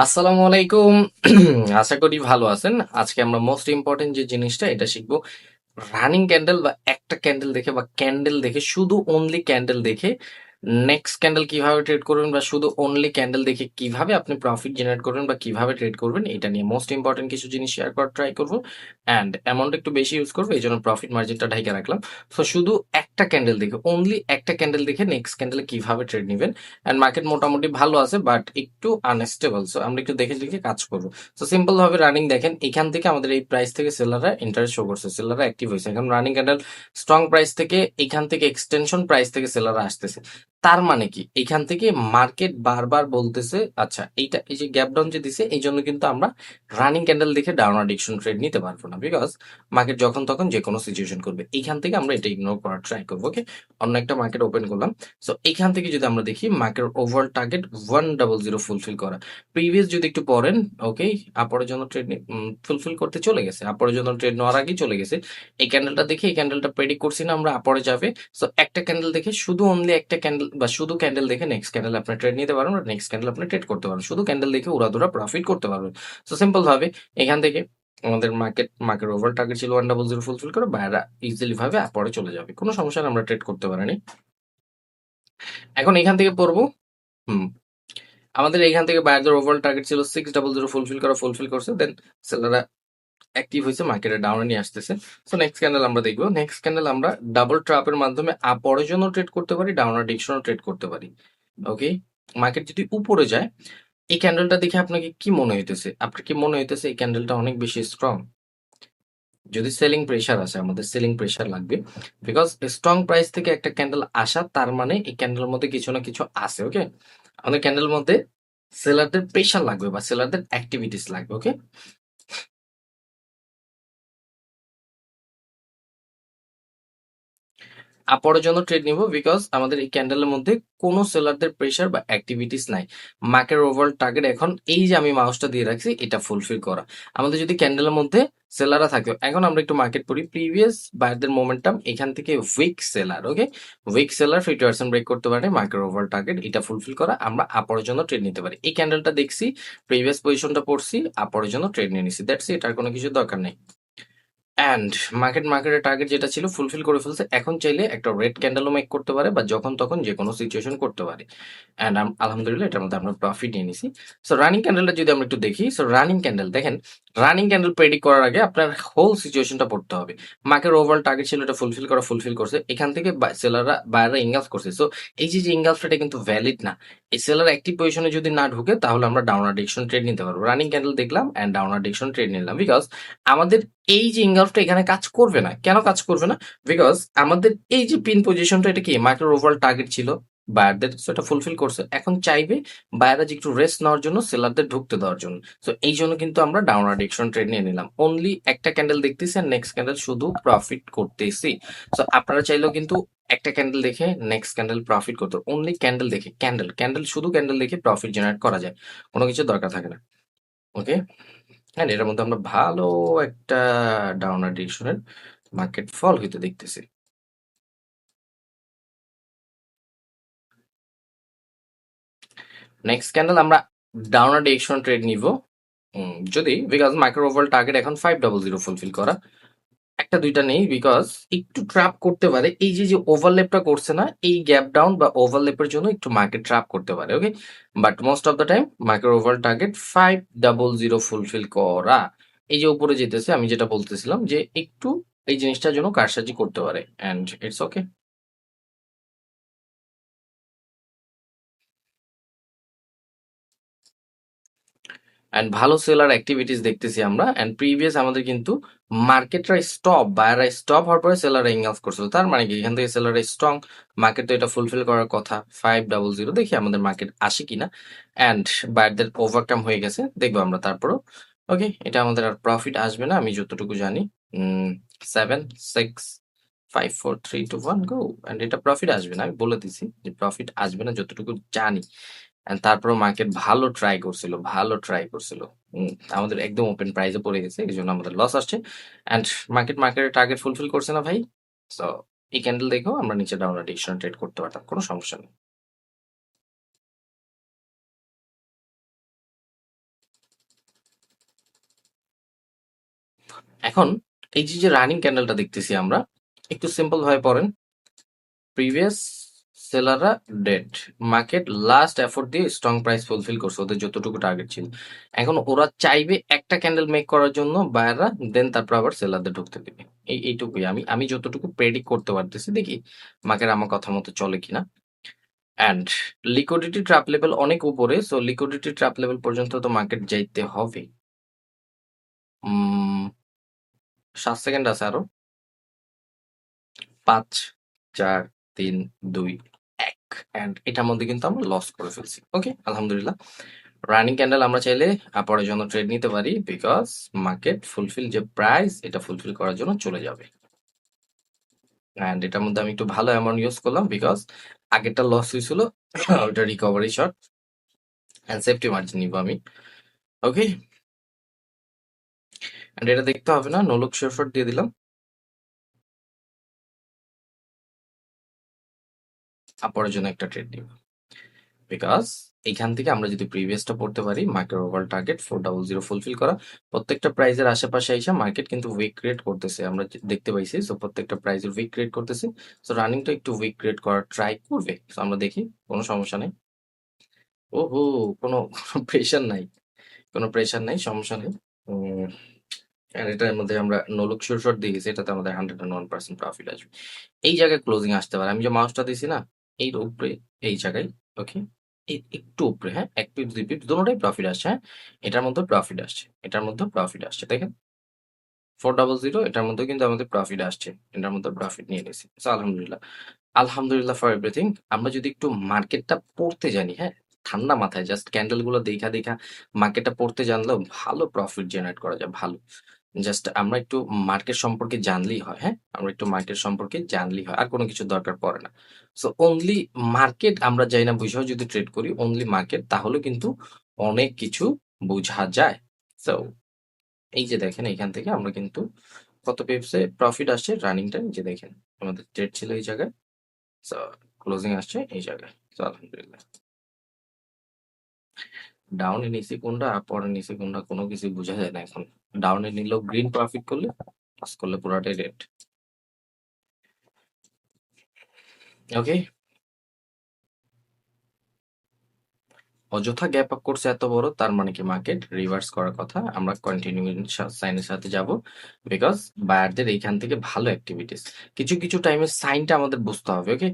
আসসালামু আলাইকুম। আশা করি ভালো আছেন। আজকে আমরা মোস্ট ইম্পর্টেন্ট যে জিনিসটা এটা শিখবো, রানিং ক্যান্ডেল বা একটা ক্যান্ডেল দেখে বা ক্যান্ডেল দেখে, শুধু অনলি ক্যান্ডেল দেখে নেক্সট ক্যান্ডেল কিভাবে ট্রেড করবেন, বা শুধু অনলি ক্যান্ডেল দেখে কিভাবে আপনি প্রফিট জেনারেট করবেন বা কিভাবে ট্রেড করবেন, এটা নিয়ে মোস্ট ইম্পর্টেন্ট কিছু জিনিস শেয়ার করার ট্রাই করবো। অ্যান্ড অ্যামাউন্ট একটু বেশি ইউজ করবো, এই জন্য প্রফিট মার্জিনটা ঢাইকা রাখলাম। সো শুধু একটা ক্যান্ডেল দেখে, অনলি একটা ক্যান্ডেল দেখে নেক্সট ক্যান্ডেলে কিভাবে ট্রেড নেবেন। অ্যান্ড মার্কেট মোটামুটি ভালো আছে, বাট একটু আনস্টেবল। সো আমরা একটু দেখে দেখে কাজ করবো। তো সিম্পল ভাবে রানিং দেখেন, এখান থেকে আমাদের এই প্রাইস থেকে সেলাররা ইন্টারেস্ট শো করছে, সেলাররা অ্যাক্টিভ হয়েছে। এখন রানিং ক্যান্ডেল স্ট্রং প্রাইস থেকে, এখান থেকে এক্সটেনশন প্রাইস থেকে সেলাররা আসতেছে। তার মানে কি, এখান থেকে মার্কেট বারবার বলতেছে, আচ্ছা এইটা, এই যে গ্যাপ ডাউন যে দিছে, এই জন্য কিন্তু আমরা রানিং ক্যান্ডেল দেখে ডাউন অ্যাডিকশন ট্রেড নিতে পারবো না, বিকজ মার্কেট যখন তখন যে কোনো সিচুয়েশন করবে। এখান থেকে আমরা এটা ইগনোর করার ট্রাই করবো। ওকে, অন্য একটা মার্কেট ওপেন করলাম। সো এখান থেকে যদি আমরা দেখি, মার্কেট ওভারঅল টার্গেট 100 ফুলফিল করা। প্রিভিয়াস যদি একটু পড়েন, ওকে, আপরের জন্য ট্রেড ফুলফিল করতে চলে গেছে, আপরের জন্য ট্রেড নেওয়ার আগেই চলে গেছে। এই ক্যান্ডেলটা দেখে, এই ক্যান্ডেলটা প্রেডিক্ট করছি না আমরা আপরে যাবে। সো একটা ক্যান্ডেল দেখে, শুধু অনলি একটা ক্যান্ডেল বা শুধু ক্যান্ডেল দেখে নেক্সট ক্যান্ডেল আপনি ট্রেড নিতে পারবেন, নেক্সট ক্যান্ডেল আপনি ট্রেড করতে পারবেন, শুধু ক্যান্ডেল দেখে উড়াধুরা প্রফিট করতে পারবেন। সো সিম্পল ভাবে এখান থেকে আমাদের মার্কেট ওভার টার্গেট ছিল 100 ফুলফিল করে, বাইরা ইজিলি ভাবে আপরে চলে যাবে, কোনো সমস্যা নেই, আমরা ট্রেড করতে পারিনি। এখন এখান থেকে পড়বো। হুম, আমাদের এখান থেকে বায়ারদের ওভারঅল টার্গেট ছিল 600 ফুলফিল করছে, দেন সেলাররা অ্যাক্টিভ হয়েছে, মার্কেটে ডাউনে নিয়ে আসতেছে। সো নেক্সট ক্যান্ডেল আমরা দেখবো, নেক্সট ক্যান্ডেল আমরা ডাবল ট্রাপের মাধ্যমে আপরের জন্য ট্রেড করতে পারি, ডাউনার ডিরেকশনও ট্রেড করতে পারি। ওকে, মার্কেট যদি উপরে যায়, এই ক্যান্ডেলটা দেখে আপনাকে কি মনে হইতেছে? আপনার কি মনে হইতেছে এই ক্যান্ডেলটা অনেক বেশি স্ট্রং? যদি সেলিং প্রেশার আসে, আমাদের সেলিং প্রেশার লাগবে, বিকজ স্ট্রং প্রাইস থেকে একটা ক্যান্ডেল আসা, তার মানে এই ক্যান্ডেলের মধ্যে কিছু না কিছু আছে। ওকে, আমাদের ক্যান্ডেলের মধ্যে সেলারদের প্রেশার লাগবে বা সেলারদের অ্যাক্টিভিটিস লাগবে। ওকে, আপরের জন্য ট্রেড নিব, বিকজ আমাদের এই ক্যান্ডেলের মধ্যে কোনো সেলারদের প্রেশার বা অ্যাক্টিভিটিস নাই। মার্কেট ওভারঅল টার্গেট এখন এই যে আমি মাউসটা দিয়ে রাখছি, এটা ফুলফিল করা। আমাদের যদি ক্যান্ডেলের মধ্যে সেলাররা থাকে, এখন আমরা একটু মার্কেট পড়ি, প্রিভিয়াস বায়ারদের মোমেন্টাম এখান থেকে উইক সেলার। ওকে, উইক সেলার 50% ব্রেক করতে পারে, মার্কেট ওভারঅল টার্গেট এটা ফুলফিল করা, আমরা আপরের জন্য ট্রেড নিতে পারি। এই ক্যান্ডেলটা দেখছি, প্রিভিয়াস পজিশনটা পড়ছি, আপরের জন্য ট্রেড নিয়ে নিছি, দ্যাটস ইট, আর কোনো কিছু দরকার নেই। অ্যান্ড মার্কেটের টার্গেট যেটা ছিল ফুলফিল করে ফেলছে, এখন চাইলে একটা রেড ক্যান্ডেলও মেক করতে পারে, বা যখন তখন যে কোনো সিচুয়েশন করতে পারে। অ্যান্ড আলহামদুলিল্লাহ এটার মধ্যে আমরা প্রফিট নিয়ে নিছি। সো রানিং ক্যান্ডেলটা যদি আমরা একটু দেখি, সো রানিং ক্যান্ডেল দেখেন, রানিং ক্যান্ডেল প্রেডিক্ট করার আগে আপনার হোল সিচুয়েশনটা পড়তে হবে। মার্কেট ওভারঅল টার্গেট ছিল এটা ফুলফিল করছে, এখান থেকে সেলাররা বায়াররা ইনগালফ করছে। সো এই যে ইনগালফটা, এটা কিন্তু ভ্যালিড না। এই সেলার অ্যাক্টিভ পজিশনে যদি না ঢুকে, তাহলে আমরা ডাউনার ডিরেকশন ট্রেড নিতে পারবো। রানিং ক্যান্ডেল দেখলাম অ্যান্ড ডাউনার ডিরেকশন ট্রেড নিলাম, বিকজ আমাদের এই যে ইনগালফটা এখানে কাজ করবে না। কেন কাজ করবে না? বিকজ আমাদের এই যে পিন পজিশনটা, এটা কি মার্কেট ওভারঅল টার্গেট ছিল বায়ারদের, সেটা ফুলফিল করছে। এখন চাইবে বায়াররা যে একটু রেস্ট নেওয়ার জন্য, সেলারদের ঢুকতে দেওয়ার জন্য। তো এই জন্য কিন্তু আমরা ডাউনার ডিরেকশন ট্রেড নিয়ে নিলাম। অনলি একটা ক্যান্ডেল দেখতেছি আর নেক্সট ক্যান্ডেল শুধু প্রফিট করতেছি। তো আপনারা চাইলেও কিন্তু একটা ক্যান্ডেল দেখে নেক্সট ক্যান্ডেল প্রফিট করতে, অনলি ক্যান্ডেল দেখে, শুধু ক্যান্ডেল দেখে প্রফিট জেনারেট করা যায়, কোনো কিছু দরকার থাকে না। ওকে, হ্যাঁ, এটার মধ্যে আমরা ভালো একটা ডাউনার ডিরেকশনের মার্কেট ফল হইতে দেখতেছি। নেক্সট ক্যান্ডেল আমরা ডাউনার ডিরেকশন ট্রেড নিব। যদি, বিকজ মাইক্রো ওভারঅল টার্গেট এখন 500 ফুলফিল করা, একটা দুইটা নেই, বিকজ একটু ট্র্যাপ করতে পারে। এই যে ওভারলেপটা করছে না, এই গ্যাপ ডাউন বা ওভারলেপের জন্য একটু মার্কেট ট্র্যাপ করতে পারে। Okay, but most of the time market overall target 500 fulfil করা। এই যে উপরে যেতেছে, আমি যেটা বলতেছিলাম যে একটু এই জিনিসটার জন্য কারসাজি করতে পারে, অ্যান্ড ইটস ওকে। অ্যান্ড ভালো সেলার অ্যাক্টিভিটিস দেখতেছি আমরা। অ্যান্ড প্রিভিয়াস আমাদের কিন্তু মার্কেটরা স্টপ, বায়াররা স্টপ হওয়ার পরে সেলাররা ইনগালফ করছিল, তার মানে কি এখান থেকে সেলাররা স্ট্রং, মার্কেট তো এটা ফুলফিল করার কথা। 500 দেখি আমাদের মার্কেট আসে কিনা। অ্যান্ড বায়ারদের ওভারকাম হয়ে গেছে, দেখবো আমরা তারপরও। ওকে, এটা আমাদের আর প্রফিট আসবে না, আমি যতটুকু জানি। 7 6 5 4 3 2 1 গো। অ্যান্ড এটা প্রফিট আসবে না, আমি বলে দিছি যে প্রফিট আসবে না যতটুকু জানি। অ্যান্ড তারপরেও মার্কেট ভালো ট্রাই করছিল। আমাদের একদম ওপেন প্রাইসে পড়ে গেছে, এই জন্য আমাদের লস আসছে। অ্যান্ড মার্কেটের টার্গেট ফুলফিল করছে না ভাই। সো এই ক্যান্ডেল দেখেও আমরা নিচে ডাউন ডিরেকশন ট্রেড করতে পারতাম, কোনো সমস্যা নেই। এখন এই যে রানিং ক্যান্ডেলটা দেখতেছি আমরা, একটু সিম্পল ভাবে পড়েন। প্রিভিয়াস সেলাররা ডেড, মার্কেট লাস্ট এফোর্ট দিয়ে স্ট্রং প্রাইস ফুলফিল করছে ওদের যতটুকু টার্গেট ছিল। এখন ওরা চাইবে একটা ক্যান্ডেল মেক করার জন্য বায়াররা, দেন তারপর আবার সেলারদের ঢুকতে দেবে। এইটুকুই আমি যতটুকু প্রেডিক্ট করতে পারতেছি, দেখি মার্কেট আমার কথা মতো চলে কিনা। অ্যান্ড লিকুইডিটি ট্র্যাপ লেভেল অনেক উপরে, সো লিকুইডিটি ট্র্যাপ লেভেল পর্যন্ত তো মার্কেট যাইতে হবে। 7 সেকেন্ড আছে আরো। 5, 4, 3, 2, 1। অ্যান্ড এটার মধ্যে কিন্তু আমরা লস করে ফেলছি। ওকে, আলহামদুলিল্লাহ। রানিং ক্যান্ডেল আমরা চাইলে পরের জন্য ট্রেড নিতে পারি, বিকজ মার্কেট ফুলফিল যে প্রাইস এটা ফুলফিল করার জন্য চলে যাবে। অ্যান্ড এটার মধ্যে আমি একটু ভালো অ্যামাউন্ট ইউজ করলাম, বিকজ আগেরটা লস হয়েছিল, ওটা recovery shot and safety margin নিব আমি। ওকে, অ্যান্ড এটা দেখতে হবে না, নো লুক শিওর শট দিয়ে দিলাম। পরের জন্য একটা ট্রেড নিব, বিকজ এইখান থেকে আমরা যদি প্রিভিয়াসটা পড়তে পারি, মার্কেট ওভারঅল টার্গেট 400 ফুলফিল করা। প্রত্যেকটা প্রাইজের আশেপাশে এসে মার্কেট কিন্তু উইক ক্রিয়েট করতেছে, আমরা দেখতে পাইছি। সো প্রত্যেকটা প্রাইজের উইক ক্রিয়েট করতেছে, সো রানিংটা একটু উইক ক্রিয়েট করার ট্রাই করবে। সো আমরা দেখি, কোনো সমস্যা নেই। ওহো, কোনো প্রেশার নাই, কোনো প্রেশার নাই, সমস্যা নেই। আর এটার মধ্যে আমরা নো লুক শিওর শট দিয়ে গেছি, এটাতে আমাদের 101% প্রফিট আসবে। এই জায়গায় ক্লোজিং আসতে পারে, আমি যে মাউসটা দিছি না, এই উপরে, এই জায়গায়। ওকে, একটু উপরে, হ্যাঁ, 1 পিপ 2 পিপ দুটোটাই প্রফিট আসছে। হ্যাঁ, এটার মধ্যে প্রফিট আসছে, এটার মধ্যে প্রফিট আসছে, দেখেন 400, এটার মধ্যে কিন্তু আমাদের প্রফিট আসছে, এটার মধ্যে প্রফিট নিয়ে নিয়েছি। So, আলহামদুলিল্লাহ, আলহামদুলিল্লাহ ফর এভরিথিং। আমরা যদি একটু মার্কেটটা পড়তে জানি, হ্যাঁ, ঠান্ডা মাথায় জাস্ট ক্যান্ডেল গুলো দেখা দেখা মার্কেটটা পড়তে জানলেও ভালো প্রফিট জেনারেট করা যায়, ভালো। জাস্ট আমরা একটু মার্কেট সম্পর্কে জানলেই হয়, হ্যাঁ, আমরা একটু মার্কেট সম্পর্কে জানলেই হয়, আর কোনো কিছু দরকার পড়ে না। সো অনলি মার্কেট আমরা যাই না বুঝেও যদি ট্রেড করি, অনলি মার্কেট, তাহলে কিন্তু অনেক কিছু বোঝা যায়। সো এই যে দেখেন, এখান থেকে আমরা কিন্তু কত পেপসে প্রফিট আসছে রানিং টাইম, যে দেখেন আমাদের ট্রেড ছিল এই জায়গায়, সো ক্লোজিং আসছে এই জায়গায়। সো আলহামদুলিল্লাহ, ডাউনে নিচে কোনটা পরে নিচে কোনটা কোনো কিছু বোঝা যায় না এখন। ডাউনে নিলেও গ্রিন প্রফিট করলে, প্লাস করলে পুরাটাই রেড। ওকে, অযথা গ্যাপ আপ করছে এত বড়, তার মানে কি মার্কেট রিভার্স করার কথা। আমরা কন্টিনিউইং সাইনের সাথে যাব, বিকজ বায়ারদের এইখান থেকে ভালো অ্যাক্টিভিটিস, কিছু কিছু টাইমের সাইনটা আমাদের বুঝতে হবে। ওকে,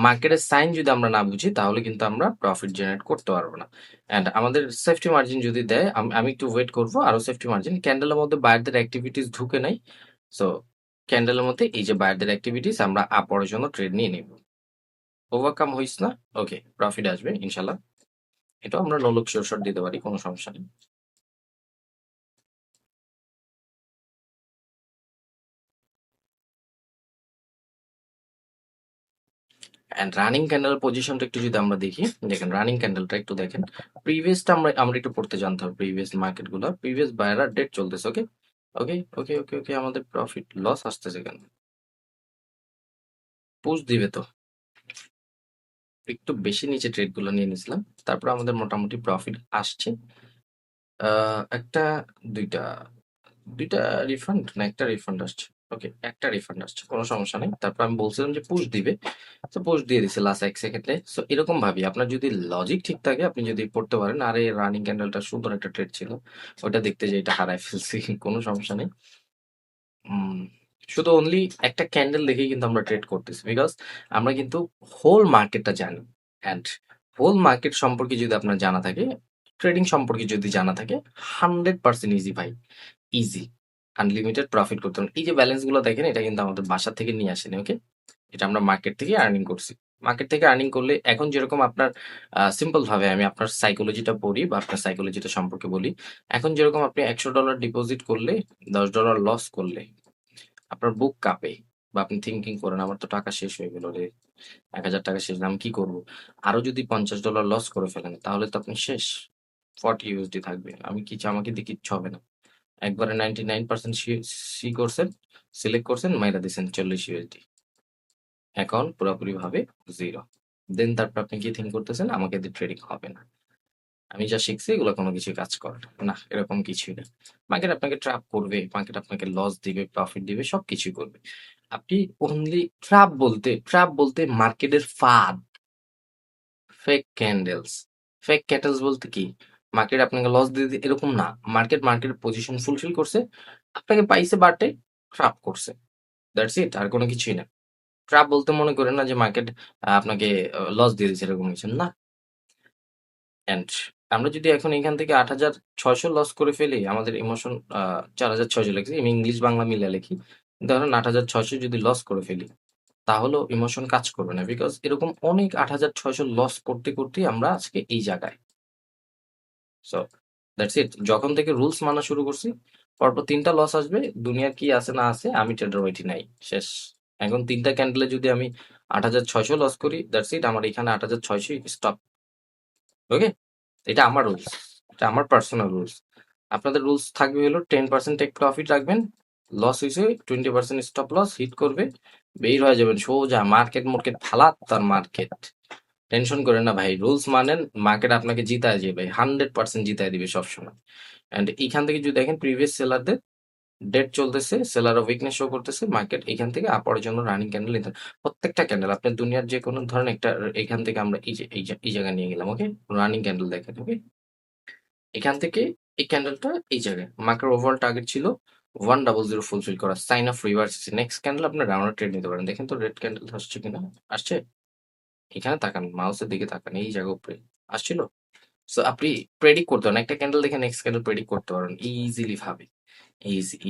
মার্কেটের সাইন যদি আমরা না বুঝি, তাহলে কিন্তু আমরা প্রফিট জেনারেট করতে পারবো না। অ্যান্ড আমাদের সেফটি মার্জিন যদি দেয়, আমি একটু ওয়েট করবো, আরো সেফটি মার্জিন ক্যান্ডেলের মধ্যে বায়ারদের অ্যাক্টিভিটিস ঢুকে নাই। সো ক্যান্ডেলের মধ্যে এই যে বায়ারদের অ্যাক্টিভিটিস, আমরা আপরের জন্য ট্রেড নিয়ে নিব। ওভারকাম হইস না, ওকে, প্রফিট আসবে ইনশাল্লাহ। এটাও আমরা নো লুক শিওর শট দিতে পারি, কোনো সমস্যা নেই। অ্যান্ড রানিং ক্যান্ডেল পজিশনটা একটু যদি আমরা দেখি, দেখেন রানিং ক্যান্ডেলটা একটু দেখেন। প্রিভিয়াসটা আমরা একটু পড়তে জানতে হবে, প্রিভিয়াস মার্কেট গুলো, প্রিভিয়াস বায়াররা ডেট চলতেছে। ওকে ওকে ওকে ওকে ওকে, আমাদের প্রফিট লস আসতেছে কেন? পুশ দিবে তো। একটু বেশি নিচে ট্রেড গুলো নিয়ে নিছিলাম, তারপর আমাদের মোটামুটি প্রফিট আসছে। একটা, দুইটা, দুইটা রিফান্ড না একটা রিফান্ড আসছে। ওকে, একটা রিফান্ড আসছে, কোনো সমস্যা নেই। তারপর আমি বলছিলাম যে পুশ দিবে, তো পুশ দিয়ে দিছে লাস্ট 1 সেকেন্ডে। সো এরকম ভাবি, আপনার যদি লজিক ঠিক থাকে, আপনি যদি পড়তে পারেন। আর এই রানিং ক্যান্ডেলটা সুন্দর একটা ট্রেড ছিল, ওটা দেখতে যে এটা হারাই ফেলছি, কোনো সমস্যা নেই। উম, শুধু অনলি একটা ক্যান্ডেল দেখেই কিন্তু আমরা ট্রেড করতেছি, বিকজ আমরা কিন্তু হোল মার্কেটটা জানি। অ্যান্ড হোল মার্কেট সম্পর্কে যদি আপনার জানা থাকে, ট্রেডিং সম্পর্কে যদি জানা থাকে, 100% ইজি ভাই, ইজি, আনলিমিটেড প্রফিট করতে পারেন। এই যে ব্যালেন্স গুলো দেখেন, এটা কিন্তু আমাদের বাসা থেকে নিয়ে আসেনি। ওকে, এটা আমরা মার্কেট থেকে আর্নিং করছি। মার্কেট থেকে আর্নিং করলে এখন যেরকম আপনার সিম্পল ভাবে আমি আপনার সাইকোলজিটা পড়ি বা আপনার সাইকোলজিটা সম্পর্কে বলি। এখন যেরকম আপনি $100 ডিপোজিট করলে, $10 লস করলে আপনার বুক কাঁপে, বা আপনি থিঙ্কিং করেন আমার তো টাকা শেষ হয়ে গেল রে, 1,000 টাকা শেষ, আমি কি করবো? আরো যদি $50 লস করে ফেলেন, তাহলে তো আপনি শেষ। 40 USD থাকবে, আমি কিছু, আমাকে দিয়ে কিচ্ছু হবে না। একবারে 99% সি করছেন, সিলেক্ট করছেন, মাইরা দিচ্ছেন 40 USD, এখন পুরোপুরি ভাবে জিরো। দেন তারপর আপনি কি থিঙ্ক করতেছেন, আমাকে দিয়ে ট্রেডিং হবে না। আমি যা শিখছি এগুলো কোনো কিছু কাজ করে না, এরকম কিছুই না। মার্কেট আপনাকে ট্র্যাপ করবে, মার্কেট আপনাকে লস দিবে, প্রফিট দিবে, সবকিছুই করবে। আপনি অনলি ট্র্যাপ বলতে মার্কেটের ফাঁদ, ফেক ক্যান্ডেলস। ফেক ক্যান্ডেলস বলতে কি? মার্কেট আপনাকে লস দিয়ে এরকম না। মার্কেট পজিশন ফুলফিল করছে, আপনাকে পাইছে বাটে, ট্র্যাপ করছে। দ্যাটস ইট, আর কোনো কিছুই না। ট্র্যাপ বলতে মনে করেন না যে মার্কেট আপনাকে লস দিয়ে দিচ্ছে এরকম কিছু না। অ্যান্ড আমরা যদি এখন এখান থেকে ৮,৬০০ লস করে ফেলি, আমাদের ইমোশন ৪,৬০০ লিখছি, আমি ইংলিশ বাংলা মিলিয়ে লিখি। ধরেন ৮,৬০০ যদি লস করে ফেলি, তাহলেও ইমোশন কাজ করবে না। বিকজ এরকম অনেক ৮,৬০০ লস করতে করতেই আমরা আজকে এই জায়গায়। সো দ্যাটস ইট। যখন থেকে রুলস মানা শুরু করছি, পরপর ৩টা লস আসবে। দুনিয়ার কি আছে না আছে আমি ট্রেডার ওয়েটি নাই, শেষ। এখন ৩টা ক্যান্ডেলে যদি আমি ৮,৬০০ লস করি, দ্যাটস ইট, আমার এখানে ৮,৬০০ স্টপ। ওকে, এটা আমার রুলস, এটা আমার পার্সোনাল রুলস। আপনাদের রুলস থাকবে হলো 10% টেক প্রফিট রাখবেন, লস হয়েছে 20% স্টপ লস হিট করবে, বের হয়ে যাবেন সোজা। মার্কেট ফালাত তার মার্কেট। টেনশন করেন না ভাই, রুলস মানেন, মার্কেট আপনাকে জিতায় যাবে, 100% জিতায় দিবে সবসময়। অ্যান্ড এখান থেকে যদি দেখেন প্রিভিয়াস সেলারদের ডেট চলতেছে, সেলার উইকনেস শো করতেছে, মার্কেট এখান থেকে আপরের জন্য রানিং ক্যান্ডেল নিতে হবে। প্রত্যেকটা ক্যান্ডেল আপনার দুনিয়ার যে কোনো ধরনের একটা, এখান থেকে আমরা এই জায়গায় নিয়ে গেলাম। ওকে, রানিং ক্যান্ডেল দেখেন। ওকে, এখান থেকে এই ক্যান্ডেলটা এই জায়গায় মার্কেট ওভারঅল টার্গেট ছিল 100 ফুলফিল করা, sign of reverse. Next candle আপনার রাউন্ড ট্রেড নিতে পারেন। দেখেন তো রেড ক্যান্ডেল আসছে কিনা, আসছে? এখানে তাকান, মাউসের দিকে তাকান, এই জায়গা উপরে আসছিল। সো আপনি প্রেডিক্ট করতে পারেন, একটা ক্যান্ডেল দেখে নেক্সট ক্যান্ডেল প্রেডিক্ট করতে পারেন ইজিলি ভাবে।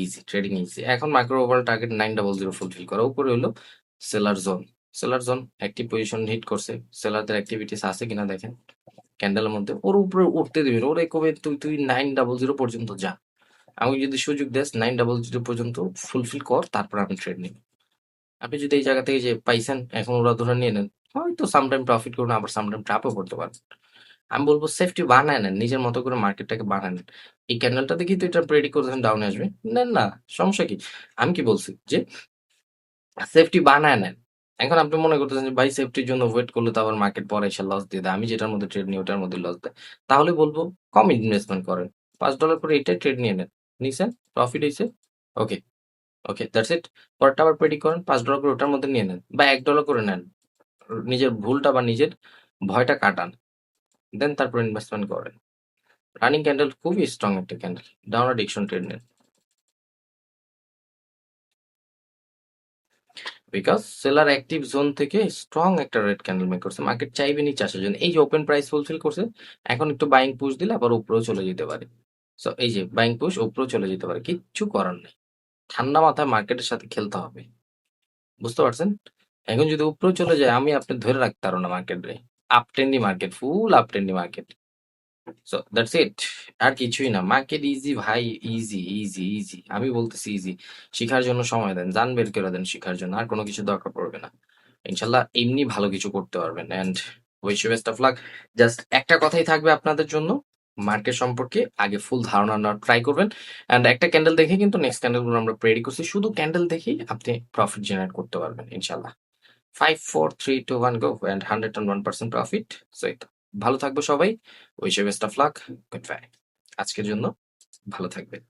Easy trading easy. এখন মাইক্রো ওভারঅল টার্গেট 900 ফুলফিল করা, উপরে হলো seller zone. Seller zone active position hit করছে, সেলারদের অ্যাক্টিভিটিস আছে কিনা দেখেন ক্যান্ডেলের মধ্যে। ওর উপরে উঠতে দিবেন, ওরে কবে তুই 900 পর্যন্ত যা, আমি যদি সুযোগ দেস 900 পর্যন্ত ফুলফিল কর, তারপর আমি ট্রেড নিব। আপনি যদি এই জায়গা থেকে যে পাইছেন এখন ওরা ধরে নিয়ে নেন, হয়তো সামটাইম প্রফিট করুন, আবার সামটাইম ট্রাপও করতে পারেন। আমি বলবো সেফটি বানায় নেন, নিজের মতো করে মার্কেটটাকে বানায় নেন। এই ক্যান্ডেলটা দেখি তো এটা প্রেডিক্ট করতেছেন ডাউনে আসবে, নেন না, সমস্যা কি? আমি কি বলছি যে সেফটি বানায় নেন। এখন আপনি মনে করতেছেন যে ভাই সেফটির জন্য ওয়েট করলে তো আবার মার্কেট পরে এসে লস দিয়ে দেয়, আমি যেটার মধ্যে ট্রেড নিই ওটার মধ্যে লস দেয়, তাহলে বলবো কম ইনভেস্টমেন্ট করেন, $5 করে এটাই ট্রেড নিয়ে নেন। নিছেন, প্রফিট হয়েছে, ওকে, ওকে, দ্যাটস ইট। পরেরটা আবার প্রেডিক্ট করেন, $5 করে ওটার মধ্যে নিয়ে নেন, বা $1 করে নেন। নিজের ভুলটা বা নিজের ভয়টা কাটান, দেন তারপর ইনভেস্টমেন্ট করেন। রানিং ক্যান্ডেল খুবই স্ট্রং একটা ক্যান্ডেল, ডাউন অ্যাডিকশন ট্রেড নেন। বিকজ সেলার অ্যাক্টিভ জোন থেকে স্ট্রং একটা রেড ক্যান্ডেল মেক করছে, মার্কেট চাইবে নিচে আসার জন্য। এই যে ওপেন প্রাইস ফুলফিল করছে, এখন একটু বাইং পুশ দিলে আবার উপরেও চলে যেতে পারে। সো এই যে বাইং পুশ, উপরেও চলে যেতে পারে, কিচ্ছু করার নেই। ঠান্ডা মাথায় মার্কেটের সাথে খেলতে হবে, বুঝতে পারছেন? এখন যদি উপরেও চলে যায়, আমি আপনি ধরে রাখতে পারবো না মার্কেট রে। Up trendy market, full up trendy market. So that's it, আর কিছুই না। মার্কেট ইজি ভাই, ইজি ইজি ইজি, আমি বলতেছি ইজি। শিখার জন্য সময় দেন, জান বের করে দেন শিখার জন্য, আর কোনো কিছু দরকার পড়বে না। ইনশাল্লাহ এমনি ভালো কিছু করতে পারবেন। And wish you best of luck. Just একটা কথাই থাকবে আপনাদের জন্য, মার্কেট সম্পর্কে আগে ফুল ধারণা নেওয়ার ট্রাই করবেন। অ্যান্ড একটা ক্যান্ডেল দেখে কিন্তু নেক্সট ক্যান্ডেলগুলো আমরা প্রেডি করছি, শুধু ক্যান্ডেল দেখেই আপনি প্রফিট জেনারেট করতে পারবেন ইনশাল্লাহ। 5 4 3 2 1 গো, অ্যান্ড 101% প্রফিট। সো এই তো, ভালো থাকবো সবাই। Wish you best of luck, good bye. আজকের জন্য ভালো থাকবেন।